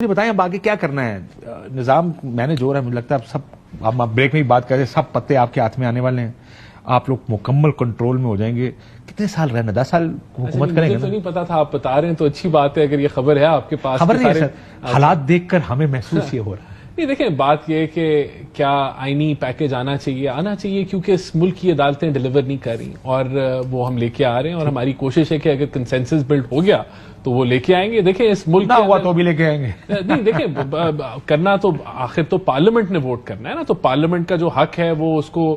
بتائیں اب آگے کیا کرنا ہے؟ نظام مینج ہو رہا ہے، مجھے لگتا ہے سب آپ بریک میں بھی بات کر رہے ہیں، سب پتے آپ کے ہاتھ میں آنے والے ہیں، آپ لوگ مکمل کنٹرول میں ہو جائیں گے۔ کتنے سال رہنا؟ 10 سال حکومت کریں گے؟ مجھے تو نہیں پتا تھا، آپ بتا رہے ہیں تو اچھی بات ہے۔ اگر یہ خبر ہے آپ کے پاس، خبر نہیں ہے سر، حالات دیکھ کر ہمیں محسوس یہ ہو رہا ہے۔ نہیں دیکھیں، بات یہ ہے کہ کیا آئینی پیکج آنا چاہیے کیونکہ اس ملک کی عدالتیں ڈیلیور نہیں کر رہی، اور وہ ہم لے کے آ رہے ہیں، اور ہماری کوشش ہے کہ اگر کنسنسس بلڈ ہو گیا تو وہ لے کے آئیں گے۔ دیکھیں اس ملک نہ ہوا تو بھی لے کے آئیں گے۔ نہیں دیکھیں، کرنا تو آخر تو پارلیمنٹ نے ووٹ کرنا ہے نا، تو پارلیمنٹ کا جو حق ہے وہ اس کو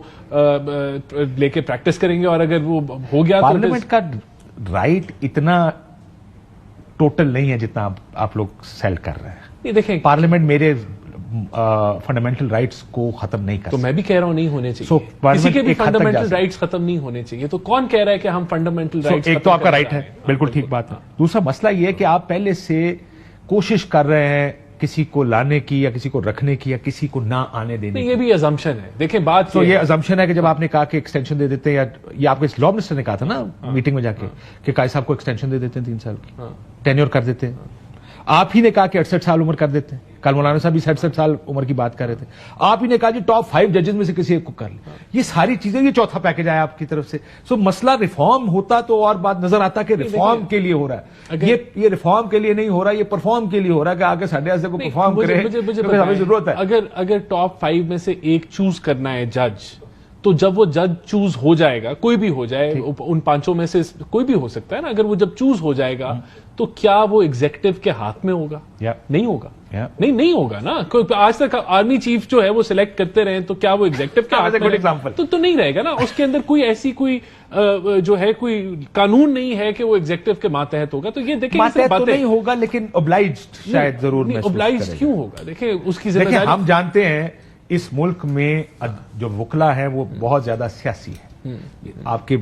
لے کے پریکٹس کریں گے، اور اگر وہ ہو گیا تو پارلیمنٹ کا رائٹ اتنا ٹوٹل نہیں ہے جتنا آپ لوگ سیل کر رہے ہیں۔ نہیں دیکھیں، پارلیمنٹ میرے فنڈامنٹل رائٹس کو ختم نہیں کر تو میں بھی کہہ رہا ہوں نہیں ہونے So, چاہیے، کسی کے بھی ایک حد تک فنڈامنٹل جا رائٹس ختم نہیں ہونے چاہیے۔ تو کون کہہ رہا ہے کہ ہم فنڈامنٹل رائٹس ایک تو آپ کا رائٹ ہے، بالکل ٹھیک بات ہے۔ دوسرا مسئلہ یہ ہے کہ آپ پہلے سے کوشش کر رہے ہیں کسی کو لانے کی یا کسی کو رکھنے کی یا کسی کو نہ آنے دینے نہیں، کی۔ یہ بھی ازمپشن ہے۔ دیکھیں بات تو یہ ازمپشن ہے کہ جب آپ نے کہا کہ ایکسٹینشن دے دیتے ہیں، یا یہ آپ کے لا منسٹر نے کہا تھا نا میٹنگ میں جا کے کہ قائد صاحب کو ایکسٹینشن دے دیتے ہیں 3 سال کی، ٹینیور کر دیتے ہیں۔ آپ ہی نے کہا کہ 68 سال عمر کر دیتے ہیں، کل مولانا صاحب بھی 67 سال عمر کی بات کر رہے تھے، آپ ہی نے کہا جی ٹاپ 5 ججز میں سے کسی ایک کو کر لیں۔ یہ ساری چیزیں، یہ چوتھا پیکج آیا آپ کی طرف سے۔ سو مسئلہ ریفارم ہوتا تو اور بات نظر آتا کہ ریفارم کے لیے ہو رہا ہے، یہ ریفارم کے لیے نہیں ہو رہا، یہ پرفارم کے لیے ہو رہا ہے کہ آگے ساڈے ایسے کو پرفارم کرے، ہمیں ضرورت ہے۔ اگر ٹاپ 5 میں سے ایک چوز کرنا ہے جج، تو جب وہ جج چوز ہو جائے گا، کوئی بھی ہو جائے، ان 5 میں سے کوئی بھی ہو سکتا ہے نا، اگر وہ جب چوز ہو جائے گا تو کیا وہ ایگزیکٹو کے ہاتھ میں ہوگا؟ نہیں ہوگا، نہیں ہوگا نا۔ آج تک آرمی چیف جو ہے وہ سلیکٹ کرتے رہے، تو کیا وہ ایگزیکٹو کے ہاتھ میں تو نہیں رہے گا نا۔ اس کے اندر کوئی ایسی کوئی جو ہے کوئی قانون نہیں ہے کہ وہ ایگزیکٹو کے ماتحت ہوگا۔ تو یہ دیکھیں تو نہیں ہوگا، لیکن اوبلائزڈ شاید ضرور محسوس کرے گا۔ اوبلائزڈ کیوں ہوگا؟ دیکھیں اس کی ذمہ داری، ہم جانتے ہیں اس ملک میں جو وکلا ہے وہ بہت زیادہ سیاسی ہے، آپ کے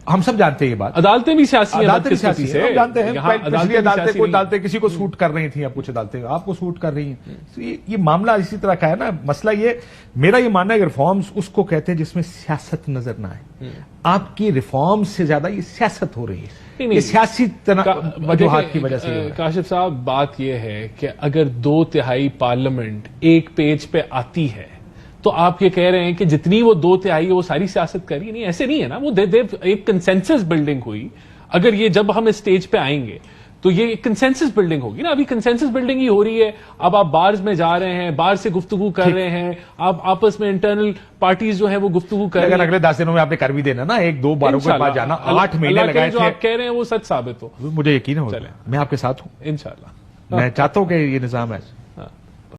ہم سب جانتے ہیں یہ بات۔ عدالتیں بھی سیاسی ہیں، عدالتیں بھی سیاسی ہیں، ہم جانتے ہیں۔ پچھلی عدالتیں کوئی عدالتیں کسی کو سوٹ کر رہی تھیں، اب کچھ عدالتیں آپ کو سوٹ کر رہی ہیں۔ یہ معاملہ اسی طرح کا ہے نا۔ مسئلہ یہ، میرا یہ ماننا ہے کہ ریفارمز اس کو کہتے ہیں جس میں سیاست نظر نہ آئے۔ آپ کی ریفارم سے زیادہ یہ سیاست ہو رہی ہے، یہ سیاسی وجوہات کی وجہ سے۔ کاشف صاحب، بات یہ ہے کہ اگر 2/3 پارلیمنٹ ایک پیج پہ آتی ہے تو آپ یہ کہہ رہے ہیں کہ جتنی وہ 2/3 وہ ساری سیاست کری؟ نہیں، ایسے نہیں ہے نا۔ وہ ایک کنسنسس بلڈنگ ہوئی۔ اگر یہ جب ہم اسٹیج پہ آئیں گے تو یہ کنسنسس بلڈنگ ہوگی نا۔ ابھی کنسنسس بلڈنگ ہی ہو رہی ہے۔ اب آپ بارز میں جا رہے ہیں، بار سے گفتگو کر رہے ہیں، آپ آپس میں انٹرنل پارٹیز جو ہیں وہ گفتگو کر رہے ہیں۔ اگلے 10 دنوں میں آپ نے کر بھی دینا نا، 1-2 باروں کے پاس جانا، 8 مہینے لگائے جو آپ کہہ رہے ہیں وہ سچ ثابت ہو۔ مجھے یقین ہو، میں آپ کے ساتھ ہوں، انشاءاللہ میں چاہتا ہوں کہ یہ نظام ہے۔